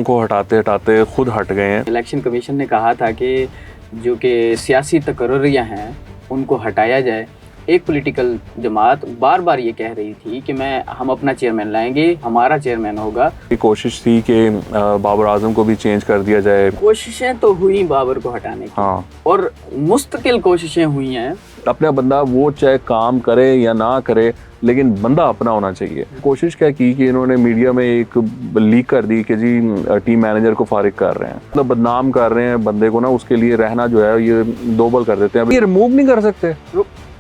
लोगों को हटाते हटाते खुद हट गए हैं। इलेक्शन कमीशन ने कहा था कि जो कि सियासी तकर्रियाँ हैं उनको हटाया जाए। एक पॉलिटिकल जमात बार बार ये कह रही थी कि हम अपना चेयरमैन लाएंगे, हमारा चेयरमैन होगा। कोशिश थी कि बाबर आजम को भी चेंज कर दिया जाए। कोशिशें तो हुई बाबर को हटाने की, हाँ, और मुस्तकिल कोशिशें हुई हैं। अपना बंदा वो चाहे काम करे या ना करे, लेकिन बंदा अपना होना चाहिए। कोशिश क्या की कि इन्होंने मीडिया में एक लीक कर दी कि जी टीम मैनेजर को फारिग कर रहे हैं, मतलब बदनाम कर रहे हैं बंदे को ना, उसके लिए रहना जो है ये दोबल कर देते हैं। ये रिमूव नहीं कर सकते,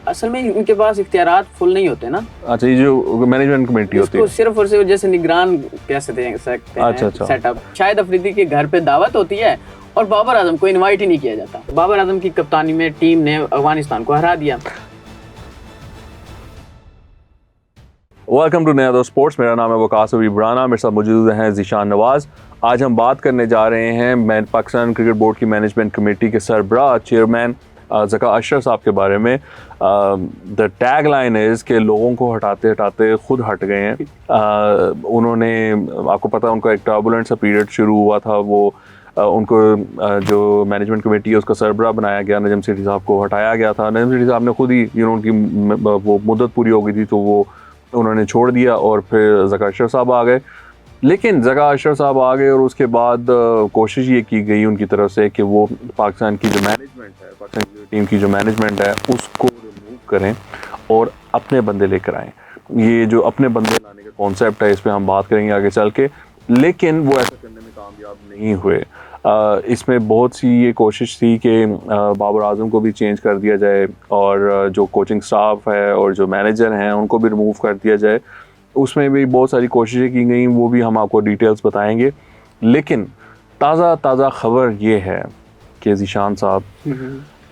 असल में इनके पास इख्तियारात फुल नहीं होते ना। अच्छा, ये जो मैनेजमेंट कमेटी होती है सिर्फ और सिर्फ जैसे निगरान कह सकते हैं सेटअप। शाहिद अफरीदी के घर पे दावत होती है और बाबर आजम को इनवाइट ही नहीं किया जाता। बाबर आजम की कप्तानी में टीम ने अफगानिस्तान को हरा दिया। वेलकम टू नया दोस्त स्पोर्ट्स। मेरा नाम है वकास इब्राना, मेरे साथ मौजूद हैं ज़ीशान नवाज़। आज हम बात करने जा रहे हैं पाकिस्तान क्रिकेट बोर्ड की मैनेजमेंट कमेटी के सरबराह चेयरमैन ज़का अशरफ साहब के बारे में। द टैग लाइन इज़ कि लोगों को हटाते हटाते खुद हट गए हैं। उन्होंने, आपको पता है, उनका एक टर्बुलेंट सा पीरियड शुरू हुआ था। वो उनको जो मैनेजमेंट कमेटी है उसका सरबराह बनाया गया, नजम सेठी साहब को हटाया गया था। नजम सेठी साहब ने खुद ही उनकी वो मुद्दत पूरी हो गई थी तो वो उन्होंने छोड़ दिया और फिर ज़का अशरफ साहब आ गए। लेकिन ज़का अशरफ साहब आ गए और उसके बाद कोशिश ये की गई उनकी तरफ से कि वो पाकिस्तान की जो मैनेजमेंट है, पाकिस्तान की टीम की जो मैनेजमेंट है उसको रिमूव करें और अपने बंदे लेकर आएँ। ये जो अपने बंदे लाने का कॉन्सेप्ट है, इस पर हम बात करेंगे आगे चल के, लेकिन वो ऐसा करने में कामयाब नहीं हुए। इसमें बहुत सी ये कोशिश थी कि बाबर आजम को भी चेंज कर दिया जाए और जो कोचिंग स्टाफ है और जो मैनेजर हैं उनको भी रिमूव कर दिया जाए। उसमें भी बहुत सारी कोशिशें की गई, वो भी हम आपको डिटेल्स बताएंगे। लेकिन ताज़ा खबर ये है कि ज़ीशान साहब,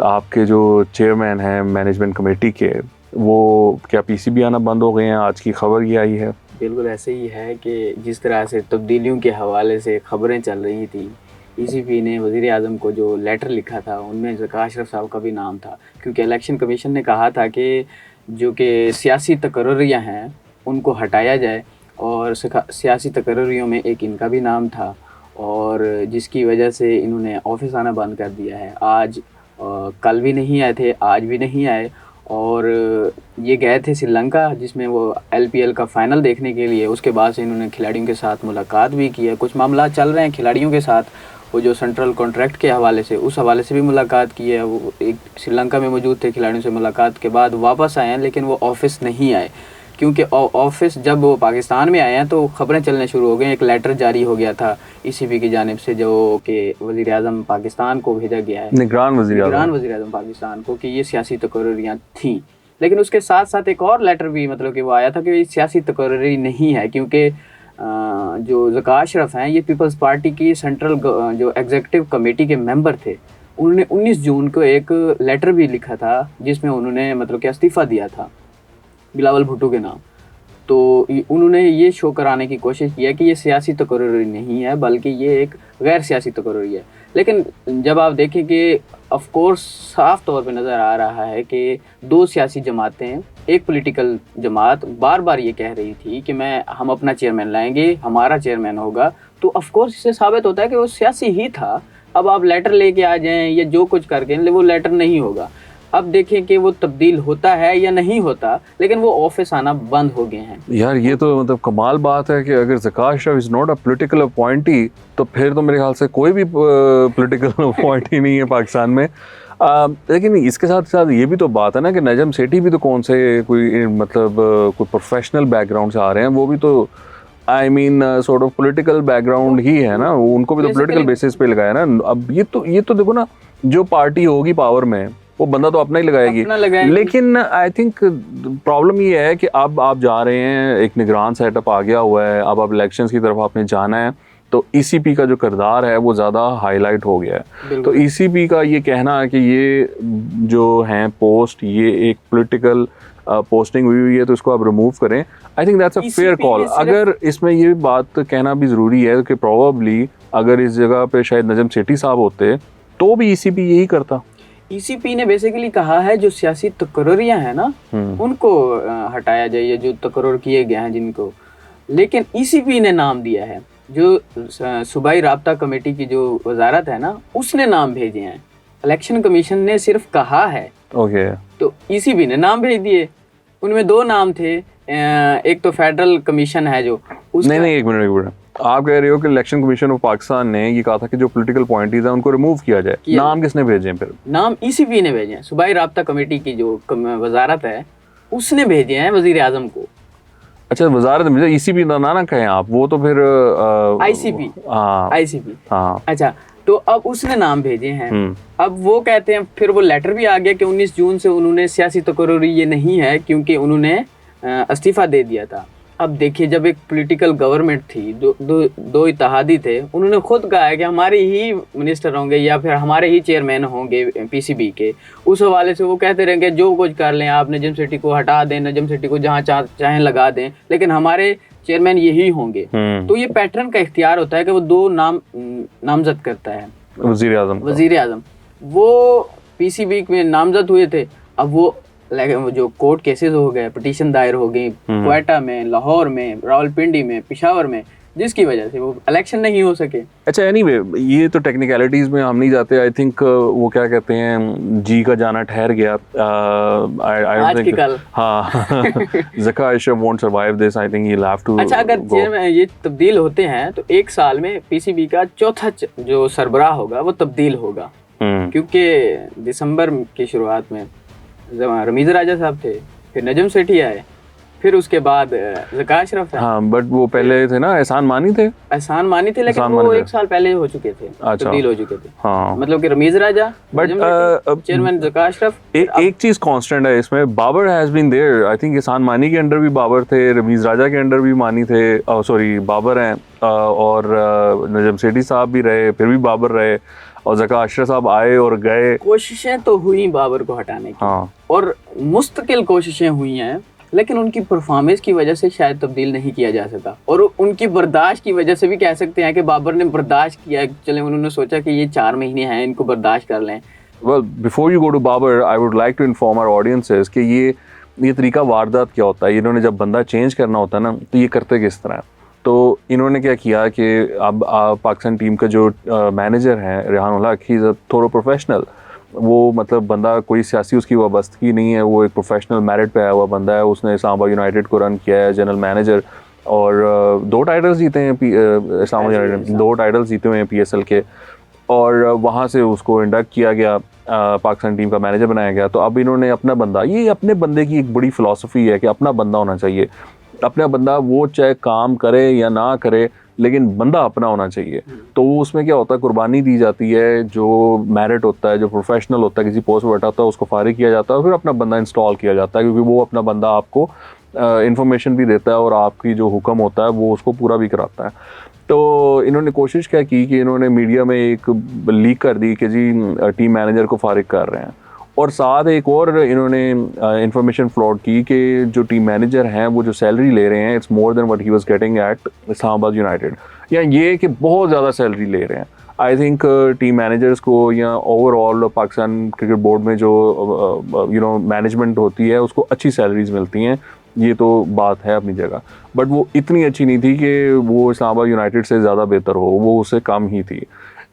आपके जो चेयरमैन हैं मैनेजमेंट कमेटी के, वो क्या पीसीबी आना बंद हो गए हैं? आज की खबर ये आई है। बिल्कुल ऐसे ही है कि जिस तरह से तब्दीलियों के हवाले से खबरें चल रही थी, पीसीबी ने वज़ीर आज़म को जो लेटर लिखा था उनमें ज़का अशरफ साहब का भी नाम था, क्योंकि इलेक्शन कमीशन ने कहा था कि जो कि सियासी तकर्रियाँ हैं उनको हटाया जाए, और सियासी तकर्रियों में एक इनका भी नाम था, और जिसकी वजह से इन्होंने ऑफिस आना बंद कर दिया है। आज कल भी नहीं आए थे, आज भी नहीं आए, और ये गए थे श्रीलंका जिसमें वो LPL का फ़ाइनल देखने के लिए। उसके बाद से इन्होंने खिलाड़ियों के साथ मुलाकात भी की है। कुछ मामला चल रहे हैं खिलाड़ियों के साथ, वो जो सेंट्रल कॉन्ट्रैक्ट के हवाले से, उस हवाले से भी मुलाकात की है। वो एक श्रीलंका में मौजूद थे, खिलाड़ियों से मुलाकात के बाद वापस आए हैं, लेकिन वो ऑफिस नहीं आए, क्योंकि ऑफिस जब वो पाकिस्तान में आए हैं तो ख़बरें चलने शुरू हो गई। एक लेटर जारी हो गया था ECB की जानिब से, जो कि वज़ीर आज़म पाकिस्तान को भेजा गया है, निगरान वज़ीर आज़म पाकिस्तान को, कि ये सियासी तकर्रियाँ थीं। लेकिन उसके साथ साथ एक और लेटर भी मतलब कि वो आया था कि ये सियासी तकर्री नहीं है, क्योंकि जो ज़का अशरफ हैं ये पीपल्स पार्टी की सेंट्रल जो एग्जीक्यूटिव कमेटी के मेंबर थे। उन्होंने 19 जून को एक लेटर भी लिखा था जिसमें उन्होंने मतलब कि इस्तीफ़ा दिया था बिलावल भुट्टो के नाम। तो उन्होंने ये शो कराने की कोशिश की है कि ये सियासी तकर्री नहीं है, बल्कि ये एक गैर सियासी तकर्री है। लेकिन जब आप देखें कि ऑफ कोर्स साफ तौर पे नज़र आ रहा है कि दो सियासी जमातें, एक पॉलिटिकल जमात बार बार ये कह रही थी कि हम अपना चेयरमैन लाएंगे, हमारा चेयरमैन होगा, तो ऑफ कोर्स इससे साबित होता है कि वो सियासी ही था। अब आप लेटर लेके आ जाएं या जो कुछ करके, वो लेटर नहीं होगा। अब देखें कि वो तब्दील होता है या नहीं होता, लेकिन वो ऑफिस आना बंद हो गए हैं। यार ये तो मतलब कमाल बात है कि अगर Zaka Ashraf is not a political appointee तो फिर तो मेरे ख्याल से कोई भी पॉलिटिकल अपॉइंटी नहीं है पाकिस्तान में। लेकिन इसके साथ साथ ये भी तो बात है ना कि नजम सेठी भी तो कौन से कोई मतलब कोई प्रोफेशनल बैकग्राउंड से आ रहे हैं, वो भी तो I mean sort of political background ही है ना, उनको भी तो पॉलिटिकल बेसिस पे लगाया ना। अब ये तो देखो ना, जो पार्टी होगी पावर में वो बंदा तो अपना ही लगाएगी। लेकिन आई थिंक प्रॉब्लम ये है कि अब आप जा रहे हैं, एक निगरान सेटअप आ गया हुआ है, अब इलेक्शंस की तरफ आपने जाना है, तो ECP का जो किरदार है वो ज़्यादा हाईलाइट हो गया है। तो ECP का ये कहना है कि ये जो हैं पोस्ट, ये एक पॉलिटिकल पोस्टिंग हुई है तो इसको आप रिमूव करें। I think that's a fair call. अगर इसमें ये बात कहना भी ज़रूरी है कि प्रोबेबली अगर इस जगह पे शायद नजम सेठी साहब होते तो भी ECP यही करता। ECP ने बेसिकली कहा है जो सियासी तकर्रियाँ हैं ना उनको हटाया जाए, जो तकर्र किए गए हैं जिनको। लेकिन ECP ने नाम दिया है जो सूबाई राब्ता कमेटी की जो वजारत है ना, उसने नाम भेजे हैं। इलेक्शन कमीशन ने सिर्फ कहा है, ओके तो ईसीबी ने नाम भेज दिए। उनमें दो नाम थे, एक तो फेडरल कमीशन है जो नहीं नहीं, एक मिनट, आप कह रहे हो कि इलेक्शन कमीशन ऑफ पाकिस्तान ने ये कहा था कि जो पॉलिटिकल पॉइंटीज हैं उनको रिमूव किया जाए, नाम किसने भेजे हैं फिर? नाम ईसीबी ने भेजे हैं। सूबाई राब्ता कमेटी की जो वजारत है उसने भेजे हैं वजीर आजम को। अच्छा, वजारत में ईसीबी ना कहें आप, वो तो फिर आईसीबी। हाँ आईसीबी, हाँ। अच्छा, तो अब उसने नाम भेजे हैं। अब वो कहते हैं, फिर वो लेटर भी आ गया कि 19 जून से उन्होंने सियासी तकर्रुरी ये नहीं है क्योंकि उन्होंने इस्तीफा दे दिया था। अब देखिए, जब एक पॉलिटिकल गवर्नमेंट थी, दो इत्तेहादी थे, उन्होंने खुद कहा है कि हमारे ही मिनिस्टर होंगे या फिर हमारे ही चेयरमैन होंगे पीसीबी के। उस हवाले से वो कहते रहेंगे जो कुछ कर लें आप, नजम सेठी को हटा दें, नजम सेठी को जहाँ चाहें लगा दें, लेकिन हमारे चेयरमैन यही होंगे। तो ये पैटर्न का इख्तियार होता है कि वो दो नामजद करता है। वजीर आजम वो पीसीबी में नामजद हुए थे। अब वो जो कोर्ट केसेस हो गए, पिटीशन दायर हो गई क्वेटा में, लाहौर में, रावलपिंडी में, पेशावर में, जिसकी वजह से वो इलेक्शन नहीं हो सके। अच्छा, एनीवे, ये तो टेक्निकलिटीज में हम नहीं जाते। आई थिंक वो क्या कहते हैं, जी का जाना ठहर गया। आज की कल, हाँ। Zaka Ashraf won't survive this, I think he'll have to अच्छा, अगर चेयरमैन ये तब्दील होते हैं तो एक साल में पीसीबी का चौथा जो सरबराह होगा वो तब्दील होगा। क्योंकि दिसंबर की शुरुआत में रमीज़ राजा साहब थे, फिर नजम सेठी आए, फिर उसके बाद ज़का अशरफ था। हाँ, बट वो पहले थे ना, एहसान मानी थे, लेकिन वो एक साल पहले हो चुके थे, तब्दील हो चुके थे। हाँ, मतलब कि रमीज़ राजा, बट चेयरमैन ज़का अशरफ। एक चीज कांस्टेंट है इसमें, Babar has been there. I think Ehsan Mani के अंडर भी बाबर थे, रमीज़ राजा के अंडर भी मानी थे, सॉरी बाबर हैं, और नजम सेठी साहब भी रहे, फिर भी बाबर रहे, और ज़का अशरफ साहब आए और गए। कोशिशें तो हुई बाबर को हटाने की, हाँ, और मुस्तकिल कोशिशें हुई हैं, लेकिन उनकी परफॉर्मेंस की वजह से शायद तब्दील नहीं किया जा सका। और उनकी बर्दाश्त की वजह से भी कह सकते हैं कि बाबर ने बर्दाश्त किया। चले, उन्होंने सोचा कि ये 4 महीने हैं, इनको बर्दाश्त कर लें। Well, before you go to Babar, I would like to inform our audiences कि ये तरीका वारदात क्या होता है। इन्होंने जब बंदा चेंज करना होता है ना, तो ये करते किस तरह है। तो इन्होंने क्या किया कि अब पाकिस्तान टीम का जो मैनेजर हैं Rehan ul Haq, he is a थोड़ा प्रोफेशनल। वो मतलब बंदा कोई सियासी उसकी वाबस्तगी नहीं है, वो एक प्रोफेशनल मेरिट पे आया हुआ बंदा है। उसने इस्लामाबाद यूनाइटेड को रन किया है, जनरल मैनेजर, और 2 टाइटल्स जीते हैं इस्लामाबाद यूनाइटेड, 2 टाइटल्स जीते हुए हैं PSL के, और वहाँ से उसको इंडक्ट किया गया, पाकिस्तान टीम का मैनेजर बनाया गया। तो अब इन्होंने अपना बंदा, ये अपने बंदे की एक बड़ी फ़िलासफ़ी है कि अपना बंदा होना चाहिए। अपना बंदा वो चाहे काम करे या ना करे, लेकिन बंदा अपना होना चाहिए। तो उसमें क्या होता है, कुर्बानी दी जाती है, जो मेरिट होता है, जो प्रोफेशनल होता है, किसी पोस्ट पर बैठा होता है, उसको फारिग किया जाता है, और फिर अपना बंदा इंस्टॉल किया जाता है, क्योंकि वो अपना बंदा आपको इंफॉर्मेशन भी देता है और आपकी जो हुक्म होता है वो उसको पूरा भी कराता है। तो इन्होंने कोशिश क्या की कि इन्होंने मीडिया में एक लीक कर दी कि जी टीम मैनेजर को फारिग कर रहे हैं, और साथ एक और इन्होंने इंफॉर्मेशन फ्लॉट की कि जो टीम मैनेजर हैं वो जो सैलरी ले रहे हैं, it's more than what he was getting eight Islamabad United, या ये कि बहुत ज़्यादा सैलरी ले रहे हैं। आई थिंक टीम मैनेजर्स को या ओवरऑल पाकिस्तान क्रिकेट बोर्ड में जो मैनेजमेंट होती है उसको अच्छी सैलरीज मिलती हैं, ये तो बात है अपनी जगह, बट वो इतनी अच्छी नहीं थी कि वो इस्लामाबाद यूनाइटेड से ज़्यादा बेहतर हो, वो उससे कम ही थी।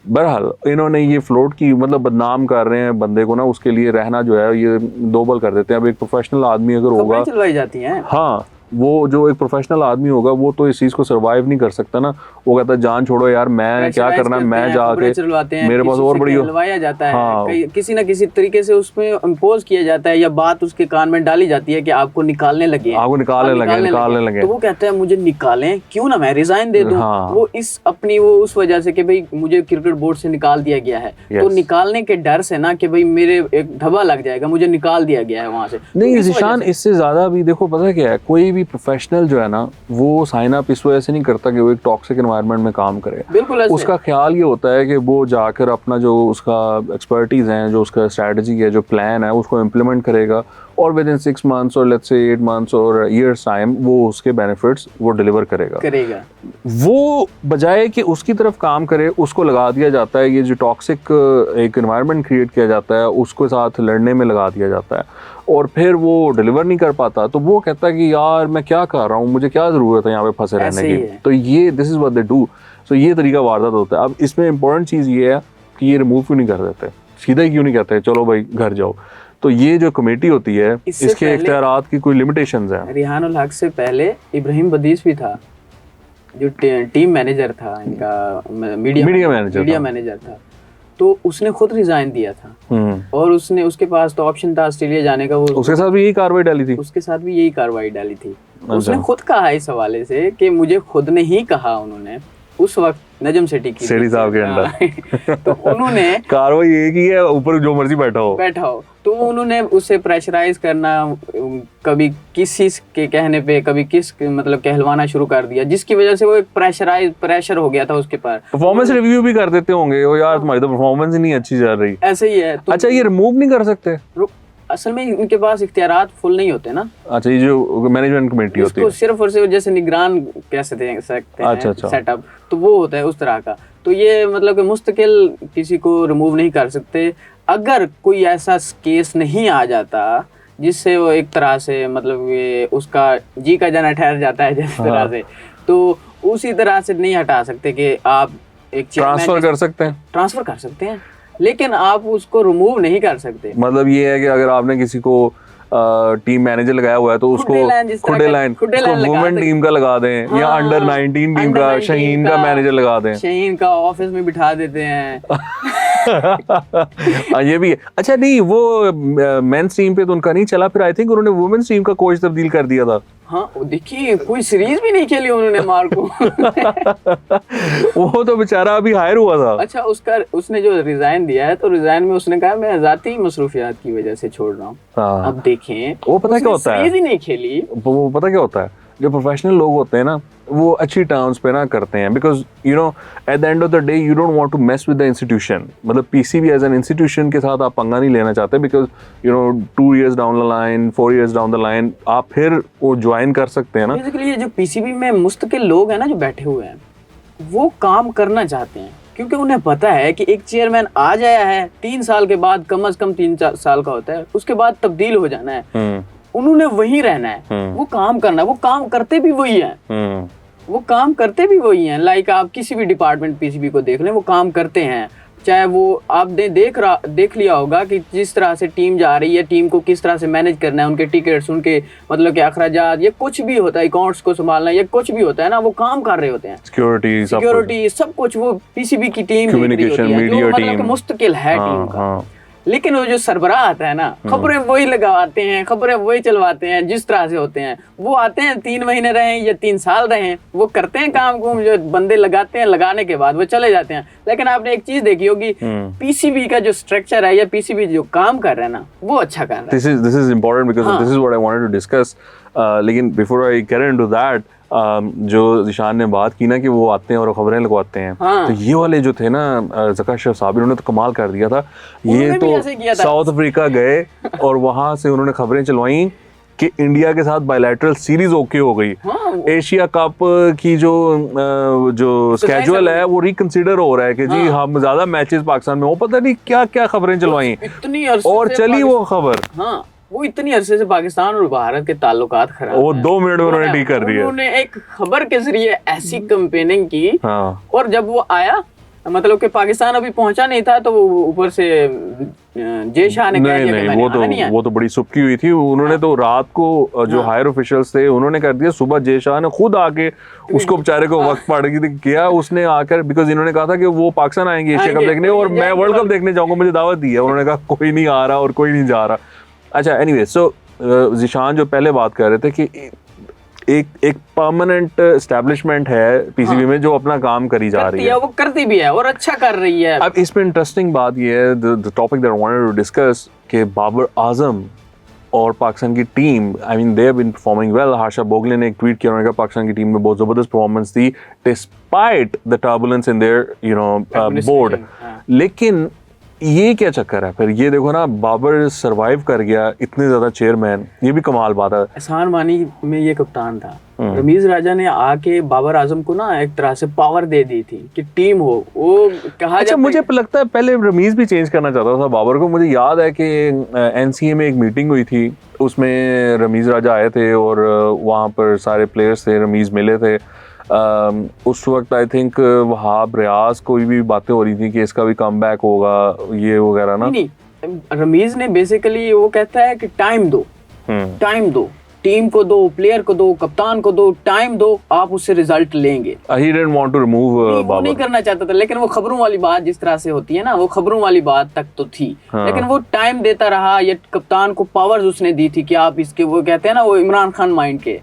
बहरहाल इन्होंने ये फ्लोट की, मतलब बदनाम कर रहे हैं बंदे को ना, उसके लिए रहना जो है ये दोबल कर देते हैं। अब एक प्रोफेशनल आदमी अगर होगा, चलवाई जाती हैं, हाँ, वो जो एक प्रोफेशनल आदमी होगा वो तो इस चीज़ को सरवाइव नहीं कर सकता ना। वो कहता है जान छोड़ो यार, मैं क्या करना है, मैं जाके मेरे पास और बड़ी हलवाया जाता है, हाँ, किसी ना किसी तरीके से उसमें इम्पोज किया जाता है, या बात उसके कान में डाली जाती है कि आपको निकालने लगे, आपको निकालने लगे। तो वो कहता है मुझे निकालें, क्यों ना मैं रिजाइन दे दूं। हाँ, वो वो उस वजह से कि भाई मुझे क्रिकेट बोर्ड से निकाल दिया गया है, तो निकालने के डर से ना कि भाई मेरे एक धब्बा लग जाएगा, मुझे निकाल दिया गया है वहां से। नहीं ज़ीशान, इससे ज़्यादा भी देखो, पता क्या है, कोई भी प्रोफेशनल जो है ना, वो साइन अप इस वजह से नहीं करता कि वो एक टॉक्सिक एनवायरनमेंट में काम करे। बिल्कुल, उसका ख्याल ये होता है कि वो जाकर अपना जो उसका एक्सपर्टीज़ है, जो उसका स्ट्रैटेजी है, जो प्लान है, उसको इम्प्लीमेंट करेगा, और विद इन 6 मंथ्स और लेट्स से 8 मंथ्स और ईयर्स टाइम वो उसके बेनिफिट्स वो डिलीवर करेगा। वो बजाय कि उसकी तरफ काम करे, उसको लगा दिया जाता है, ये जो टॉक्सिक एक एनवायरनमेंट क्रिएट किया जाता है, उसके साथ लड़ने में लगा दिया जाता है, और फिर वो डिलीवर नहीं कर पाता। तो वो कहता है कि यार मैं क्या कर रहा हूँ, मुझे क्या ज़रूरत है यहाँ पे फंसे रहने की। तो ये this is what they do. So ये तरीका वारदात होता है। अब इसमें इंपॉर्टेंट चीज़ ये है कि ये रिमूव क्यों नहीं कर देते, सीधा ही क्यों नहीं कहते चलो भाई घर जाओ। तो ये जो कमेटी होती है इसके इख्तियारात की कोई लिमिटेशंस हैं। रिहानुल हक से पहले इब्राहिम बदीस भी था, जो टीम मैनेजर था इनका, मीडिया मैनेजर था, तो उसने खुद रिजाइन दिया था और उसके पास तो ऑप्शन था ऑस्ट्रेलिया जाने का। वो उसके साथ भी यही कार्रवाई डाली थी, उसके साथ भी यही कार्रवाई डाली थी। उसने खुद कहा इस हवाले से कि मुझे खुद ने ही कहा, उन्होंने उस वक्त नजम सेठी साहब के अंडर तो उन्होंने कार्रवाई ये की है, ऊपर जो मर्जी बैठा हो तो उन्होंने उससे प्रेशराइज करना, कभी किस चीज के कहने पे कभी किस मतलब कहलवाना शुरू कर दिया, जिसकी वजह से वो एक प्रेशर हो गया था उसके पास। परफॉर्मेंस रिव्यू भी कर देते होंगे वो, यार तुम्हारी तो परफॉर्मेंस ही नहीं अच्छी चल रही, ऐसे ही है। तो अच्छा ये रिमूव नहीं कर सकते? असल में इनके पास इख्तियारात फुल नहीं होते ना। अच्छा, ये जो मैनेजमेंट कमेटी होती है सिर्फ और सिर्फ जैसे निगरान कह सकते हैं अच्छा। सेटअप, तो वो होता है उस तरह का। तो ये मतलब कि मुस्तकिल किसी को रिमूव नहीं कर सकते। अगर कोई ऐसा केस नहीं आ जाता जिससे वो एक तरह से मतलब ये उसका जी का जाना ठहर जाता है जिस तरह से, तो उसी तरह से नहीं हटा सकते कि आप एक ट्रांसफर कर सकते हैं, लेकिन आप उसको रिमूव नहीं कर सकते। मतलब ये है कि अगर आपने किसी को टीम मैनेजर लगाया हुआ है तो उसको खुडे लाइन वुमेन टीम का लगा दें, या अंडर 19 टीम का शाहीन का मैनेजर लगा दें, शाहीन का ऑफिस में बिठा देते हैं। ये भी है। अच्छा नहीं, वो मेंस टीम पे तो उनका नहीं चला, फिर आई थिंक उन्होंने वुमेन्स टीम का कोच तब्दील कर दिया था। हाँ देखिए, कोई सीरीज भी नहीं खेली उन्होंने मार को। वो तो बेचारा अभी हायर हुआ था। अच्छा, उसने जो रिजाइन दिया है, तो रिजाइन में उसने कहा मैं जाती मसरूफियात की वजह से छोड़ रहा हूँ। अब देखें, वो पता क्या होता है, सीरीज ही नहीं खेली। वो पता क्या होता है, जो प्रोफेशनल लोग होते हैं ना, वो अच्छी टर्म्स पे ना करते हैं, because you know at the end of the day you don't want to mess with the institution. मतलब पीसीबी एज एन इंस्टीट्यूशन के साथ आप पंगा नहीं लेना चाहते, because you know 2 years down the line, 4 years down the line आप फिर वो ज्वाइन कर सकते हैं ना। बेसिकली ये जो पीसीबी में मुस्तकिल लोग हैं ना जो बैठे हुए हैं, वो काम करना चाहते हैं, क्योंकि उन्हें पता है कि एक चेयरमैन आ जाया है 3 साल के बाद, कम से कम 3 साल का होता है, उसके बाद तब्दील हो जाना है, उन्होंने वहीं रहना है, वो काम करना है, वो काम करते भी वही हैं। लाइक आप किसी भी डिपार्टमेंट पीसीबी को देख लें, वो काम करते हैं। चाहे वो आप देख लिया होगा कि जिस तरह से टीम जा रही है, टीम को किस तरह से मैनेज करना है, उनके टिकट्स, उनके मतलब के अखराजात, ये कुछ भी होता है, अकाउंट्स को संभालना, ये कुछ भी होता है ना, वो काम कर रहे होते हैं। सिक्योरिटी सब कुछ वो पीसीबी की टीम कम्युनिकेशन, मीडिया टीम, मुस्तकिल है टीम का। लेकिन वो जो सरबराह आता है ना, खबरें वही लगाते हैं, खबरें वही चलवाते हैं, जिस तरह से होते हैं। वो आते हैं 3 महीने रहें या 3 साल रहें, वो करते हैं काम को, जो बंदे लगाते हैं, लगाने के बाद वो चले जाते हैं। लेकिन आपने एक चीज देखी होगी, पीसीबी का जो स्ट्रक्चर है या पीसीबी जो काम कर रहा है ना, वो अच्छा कर रहा है। This is important because this is what I wanted to discuss. लेकिन before I get into that, जो ज़ीशान ने बात की ना कि वो आते हैं और खबरें लगवाते हैं, तो ये वाले जो थे ना ज़का अशरफ साहब, उन्होंने तो कमाल कर दिया था। ये तो साउथ अफ्रीका गए और वहाँ से उन्होंने खबरें चलवाई कि इंडिया के साथ बायलैटरल सीरीज ओके हो गई। एशिया कप की जो स्केड्यूल है वो रिकंसिडर हो रहा है कि जी हम ज्यादा मैचेस पाकिस्तान में, वो पता नहीं क्या क्या खबरें चलवाई और चली वो खबर। वो इतनी अरसे से पाकिस्तान और भारत के ताल्लुकात खराब, वो 2 मिनट में उन्होंने ठीक कर दिया। उन्होंने एक खबर के जरिए ऐसी कैंपेनिंग की, और जब वो आया, मतलब कि पाकिस्तान अभी पहुंचा नहीं था, तो वो ऊपर से जय शाह ने कहा नहीं, वो तो बड़ी सुबकी हुई थी। उन्होंने तो रात को जो हायर ऑफिशियल्स थे उन्होंने कर दिया, सुबह जय शाह ने खुद आके उसको बेचारे को वक्त पड़ किया, उसने आकर, बिकॉज इन्होंने कहा था कि वो पाकिस्तान आएंगे एशिया कप देखने और मैं वर्ल्ड कप देखने जाऊंगा, मुझे दावत दी है। उन्होंने कहा कोई नहीं आ रहा और कोई नहीं जा रहा। अच्छा, एनीवे, सो ज़ीशान जो पहले बात कर रहे थे कि एक परमानेंट एस्टैब्लिशमेंट है पीसीबी में जो अपना काम करी जा रही है, वो करती भी है और अच्छा कर रही है। अब इसमें इंटरेस्टिंग बात ये है, the topic that I wanted to discuss, कि बाबर आजम और पाकिस्तान की टीम, I mean they have been performing well. Harsha Bhogle ने एक ट्वीट किया, उन्होंने कहा पाकिस्तान की टीम में बहुत ज़बरदस्त परफॉर्मेंस थी despite the turbulence in their board. लेकिन ये क्या चक्कर है फिर? ये देखो ना, बाबर सरवाइव कर गया, इतने ज्यादा चेयरमैन, ये भी कमाल बात है। एहसान मानी में ये कप्तान था, रमीज राजा ने आके बाबर आजम को ना एक तरह से पावर दे दी थी कि टीम हो, वो कहा। अच्छा, मुझे लगता है पहले रमीज भी चेंज करना चाहता था बाबर को। मुझे याद है कि एनसीए में एक मीटिंग हुई थी, उसमें रमीज राजा आए थे और वहाँ पर सारे प्लेयर्स थे, रमीज मिले थे। उस वक्त आई थिंक वहाब रियाज कोई भी बातें हो रही थी कि इसका भी कमबैक होगा ये वगैरह ना। नहीं, रमीज ने बेसिकली वो कहता है कि टाइम दो, टाइम दो, टीम को दो, प्लेयर को दो, कप्तान को दो, टाइम दो, आप उससे रिजल्ट लेंगे। He didn't want to remove वो बाबर। नहीं करना चाहता था, लेकिन वो खबरों वाली बात जिस तरह से होती है ना, वो खबरों वाली बात तक तो थी। हाँ। लेकिन वो टाइम देता रहा, ये कप्तान को पावर्स उसने दी थी कि आप इसके, वो कहते हैं ना वो इमरान खान माइंड के,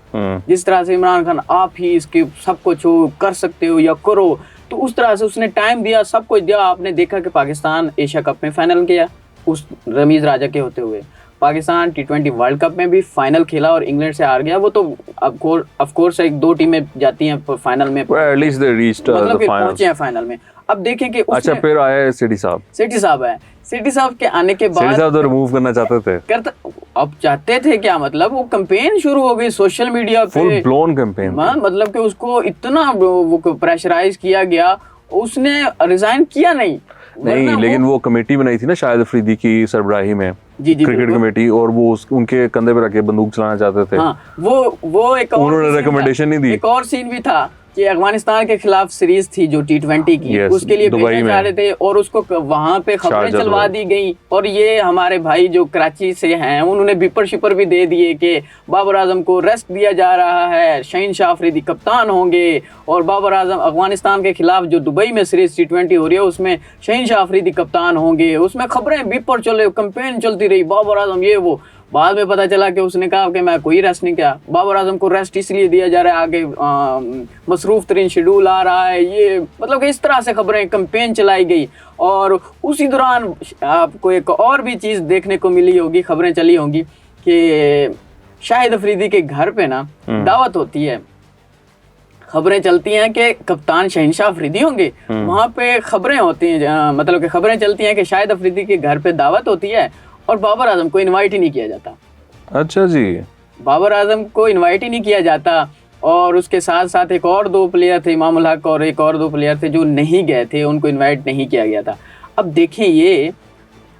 जिस तरह से इमरान खान आप ही इसके सब कुछ हो, कर सकते हो या करो, तो उस तरह से उसने टाइम दिया, सब कुछ दिया। आपने देखा कि पाकिस्तान एशिया कप में फाइनल किया उस रमीज राजा के होते हुए, पाकिस्तान T20 वर्ल्ड कप में भी फाइनल खेला और इंग्लैंड से हार गया। वो तो ऑफ कोर्स एक दो टीमें जाती हैं फाइनल में, Well, at least they reached मतलब the कि final। पहुंचे हैं फाइनल में। अब देखें कि अच्छा, फिर आए सिटी साहब। सिटी साहब है, सिटी साहब के आने के सिटी बाद साहब तो रिमूव करना चाहते थे। करता, अब चाहते थे क्या, मतलब वो कैंपेन शुरू हो गई सोशल मीडिया पे, फुल ब्लोन कैंपेन। मतलब कि उसको इतना वो प्रेशराइज किया गया, उसने रिजाइन किया नहीं। नहीं, लेकिन वो कमेटी बनाई थी ना शाहिद अफरीदी की सरबराही में, जी क्रिकेट कमेटी, और वो उनके कंधे पे रख के बंदूक चलाना चाहते थे। हाँ, वो एक और उन्होंने रिकमेंडेशन नहीं दी। एक और सीन भी था कि अफगानिस्तान के खिलाफ सीरीज थी जो T20 की, Yes, उसके लिए दुबई भेजना में। चाह रहे थे और उसको वहां पे खबरें शारजा चलवा दी गई। और ये हमारे भाई जो कराची से हैं, उन्होंने बिपर शिपर भी दे दिए कि बाबर आजम को रेस्ट दिया जा रहा है, शहीनशाह अफरीदी कप्तान होंगे, और बाबर आजम अफगानिस्तान के खिलाफ जो दुबई में सीरीज T20 हो रही है उसमें शहीनशाह अफरीदी कप्तान होंगे। उसमें खबरें बिपर चले, कैंपेन चलती रही, बाबर आजम ये वो। बाद में पता चला कि उसने कहा कि मैं कोई रेस्ट नहीं किया, बाबर आजम को रेस्ट इसलिए दिया जा रहा है, आगे मसरूफ तरीन शेड्यूल आ रहा है, ये मतलब कि इस तरह से खबरें कैंपेन चलाई गई। और उसी दौरान आपको एक और भी चीज़ देखने को मिली होगी, खबरें चली होंगी कि शाहिद अफरीदी के घर पे ना दावत होती है, खबरें चलती हैं कि कप्तान शहनशाह अफरीदी होंगे। वहाँ पे खबरें होती हैं, मतलब कि खबरें चलती हैं कि शाहिद अफरीदी के घर पे दावत होती है और बाबर आजम को इनवाइट ही नहीं किया जाता। अच्छा जी, बाबर आजम को इनवाइट ही नहीं किया जाता। और उसके साथ साथ एक और दो प्लेयर थे, इमामुल हक और एक और दो प्लेयर थे जो नहीं गए थे, उनको इनवाइट नहीं किया गया था। अब देखिए, ये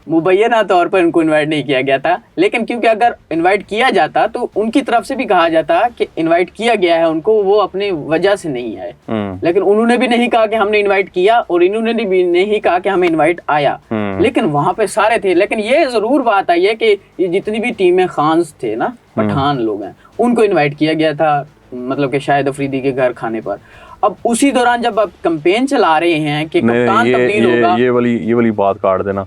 मुबैना तौर पर उनको इनवाइट नहीं किया गया था, लेकिन क्योंकि अगर इनवाइट किया जाता तो उनकी तरफ से भी कहा जाता कि इनवाइट किया गया है उनको, वो अपनी वजह से नहीं आए। लेकिन उन्होंने भी नहीं कहा कि हमने इनवाइट किया और इन्होंने भी नहीं कहा कि हमें इनवाइट आया, लेकिन वहां पे सारे थे। लेकिन ये जरूर बात आई है कि ये जितनी भी टीमें खान्स थे ना, पठान लोग हैं, उनको इन्वाइट किया गया था, मतलब कि शाहिद अफरीदी के घर खाने पर। अब उसी दौरान जब आप कैंपेन चला रहे हैं कि कप्तान तब्दील होगा, ये वाली बात काट देना,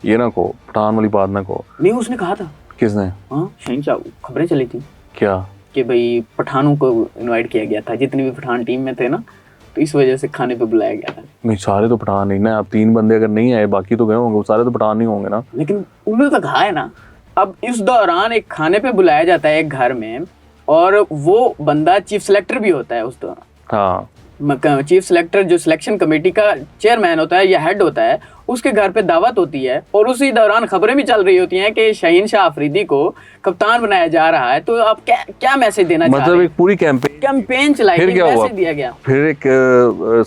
ये ना को पठान वाली बात ना को। नहीं, उसने कहा था। किसने? हाँ, शहनशाह, खबरें चली थी क्या कि भाई पठानों को इनवाइट किया गया था, जितने भी पठान टीम में थे ना, तो इस वजह से खाने पे बुलाया गया था। नहीं, सारे तो पठान नहीं ना, अब 3 बंदे अगर नहीं आए, बाकी तो गए होंगे, वो सारे तो पठान नहीं होंगे ना। लेकिन उन्होंने तो कहा है ना। अब इस दौरान एक खाने पे बुलाया जाता है एक घर में, और वो बंदा चीफ सेलेक्टर भी होता है उस दौरान। हाँ, चीफ सेलेक्टर जो सिलेक्शन कमेटी का चेयरमैन होता है या हेड होता है, उसके घर पे दावत होती है और उसी दौरान खबरें भी चल रही होती हैं कि शहीनशाह अफरीदी को कप्तान बनाया जा रहा है। तो आप क्या मैसेज देना चाह रहे हैं? मतलब एक पूरी कैंपेन चलाई गई, क्या हुआ? मैसेज दिया गया। फिर एक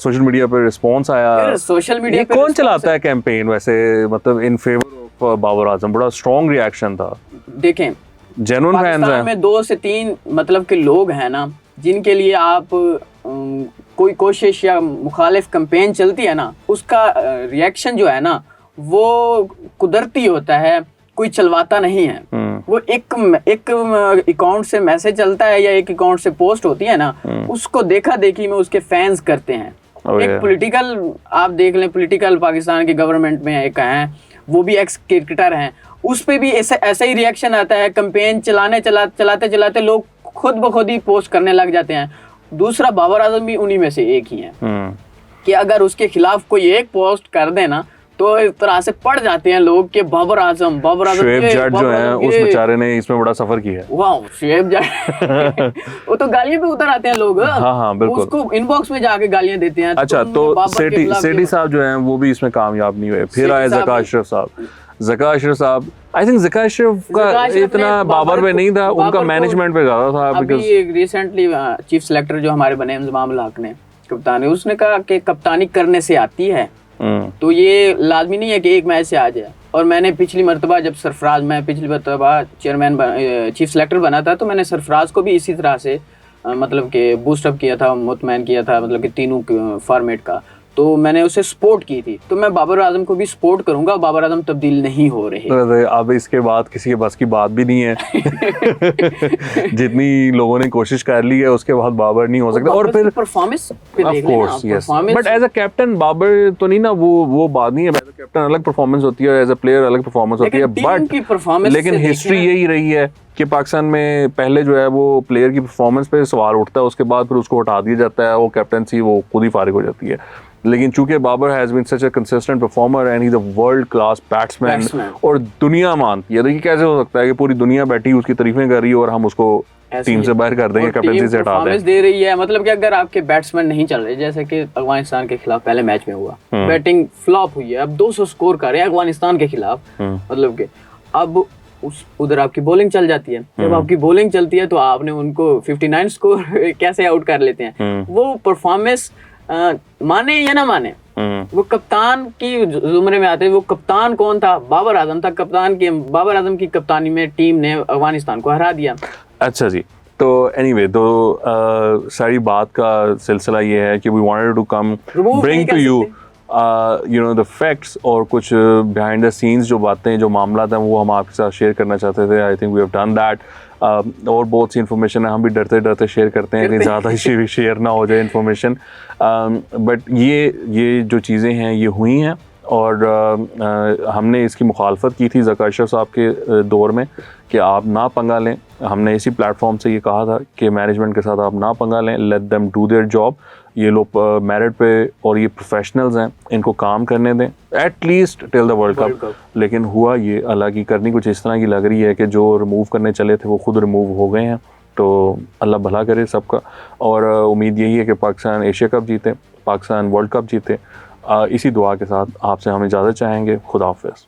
सोशल मीडिया पे रिस्पांस आया। फिर सोशल मीडिया पे कौन चलाता है कैंपेन वैसे, मतलब in favour of Babar Azam? बड़ा स्ट्रॉन्ग रिएक्शन था। देखें, जेन्युइन फैंस हैं में 2 से 3 मतलब के लोग हैं ना, जिनके लिए आप कोई कोशिश या मुखालिफ कैंपेन चलती है ना, उसका रिएक्शन जो है ना वो कुदरती होता है, कोई चलवाता नहीं है। वो एक अकाउंट से मैसेज चलता है या एक अकाउंट से पोस्ट होती है ना, उसको देखा देखी में उसके फैंस करते हैं। एक पॉलिटिकल आप देख लें, पॉलिटिकल पाकिस्तान की गवर्नमेंट में एक हैं, वो भी एक्स क्रिकेटर हैं, उस पे भी ऐसा ही रिएक्शन आता है। कैंपेन चलाते चलाते लोग खुद ब खुद ही पोस्ट करने लग जाते हैं। दूसरा, बाबर आजम भी उन्हीं में से एक ही हैं कि अगर उसके खिलाफ कोई एक पोस्ट कर देना तो इस तरह से पड़ जाते हैं लोग कि बाबर आजम शुएब जट जो है, उस बेचारे ने इसमें बड़ा सफर किया है। वाह, शुएब जट वो तो गालियां पे उतर आते हैं लोग। हाँ, बिल्कुल, उसको इनबॉक्स में जाके गालियां देते हैं। अच्छा, तो सेठी साहब जो हैं वो भी इसमें कामयाब नहीं हुए। फिर आए ज़का अशरफ साहब। आई थिंक ज़का अशरफ का इतना बाबर पे नहीं था, उनका मैनेजमेंट पे ज्यादा था। अभी रिसेंटली चीफ सेलेक्टर जो हमारे बने इमामुल हक ने, कप्तानी, उसने कहा कि कप्तानी करने से आती है, तो ये लाजमी नहीं है कि एक मैच से आ जाए। और मैंने पिछली मरतबा जब मैं पिछली मरतबा चेयरमैन चीफ सेलेक्टर बना था, तो मैंने सरफराज को भी इसी तरह से मतलब कि बूस्टअप किया था, मुतमैन किया था, मतलब कि तीनों फॉर्मेट का, तो मैंने उसे सपोर्ट की थी। तो मैं बाबर आजम को भी सपोर्ट करूंगा, बाबर आजम तब्दील नहीं हो रहे। तो अब इसके बाद किसी के बस की बात भी नहीं है। जितनी लोगों ने कोशिश कर ली है उसके बाद बाबर नहीं हो सकता। और फिर परफॉर्मेंस पे ऑफ देख लेना, course yes, performance but as a captain Babar तो नहीं ना, वो बात नहीं है। एज अ कैप्टन अलग परफॉर्मेंस होती है, एज अ प्लेयर अलग परफॉर्मेंस होती है, टीम की परफॉर्मेंस लेकिन से हिस्ट्री देखें ना। यही रही है कि पाकिस्तान में पहले जो है वो प्लेयर की परफॉर्मेंस पे सवाल उठता है, उसके बाद फिर उसको हटा दिया जाता है, वो कैप्टनसी वो खुद ही फारिग हो जाती है। लेकिन चूंकि Babar has been such a consistent performer and he is a world class batsman, और दुनिया मानती है, देखिए कैसे हो सकता है कि पूरी दुनिया बैठी उसकी तारीफें कर रही है और हम उसको टीम से बाहर कर देंगे, कैप्टनसी से हटा दें। दे रही है, मतलब कि अगर आपके बैट्समैन नहीं चल रहे, जैसे कि अफगानिस्तान के खिलाफ पहले मैच में हुआ, बैटिंग फ्लॉप हुई है, अब 200 स्कोर कर रहे हैं अफगानिस्तान के खिलाफ, मतलब कि अब उधर आपकी बॉलिंग चल जाती है। जब आपकी बॉलिंग चलती है तो आपने उनको 59 स्कोर कैसे आउट कर लेते हैं। वो परफॉर्मेंस माने या ना माने, वो कप्तान की जुमरे में आते हैं। वो कप्तान कौन था? बाबर आजम था। बाबर आजम की कप्तानी में टीम ने अफगानिस्तान को हरा दिया। अच्छा जी, तो एनीवे तो सारी बात का सिलसिला ये है कि we wanted to come bring to you you know the facts, और कुछ बिहाइंड द सीन्स जो बातें, जो मामला था, वो हम आपके साथ शेयर करना चाहते थे। I think we have done that. और बहुत सी इन्फॉर्मेशन है, हम भी डरते डरते शेयर करते हैं कि ज़्यादा शेयर ना हो जाए इन्फॉर्मेशन। बट ये जो चीज़ें हैं ये हुई हैं, और हमने इसकी मुखालफत की थी ज़का अशरफ साहब के दौर में कि आप ना पंगा लें। हमने इसी प्लेटफॉर्म से ये कहा था कि मैनेजमेंट के साथ आप ना पंगा लें, let them do their job. ये लोग मेरिट पे और ये प्रोफेशनल्स हैं, इनको काम करने दें at least till the world cup. लेकिन हुआ ये अलग ही, करनी कुछ इस तरह की लग रही है कि जो रिमूव करने चले थे वो खुद रिमूव हो गए हैं। तो अल्लाह भला करे सबका, और उम्मीद यही है कि पाकिस्तान एशिया कप जीते, पाकिस्तान वर्ल्ड कप जीते। इसी दुआ के साथ आपसे हम इजाज़त चाहेंगे। खुदा हाफ़िज़।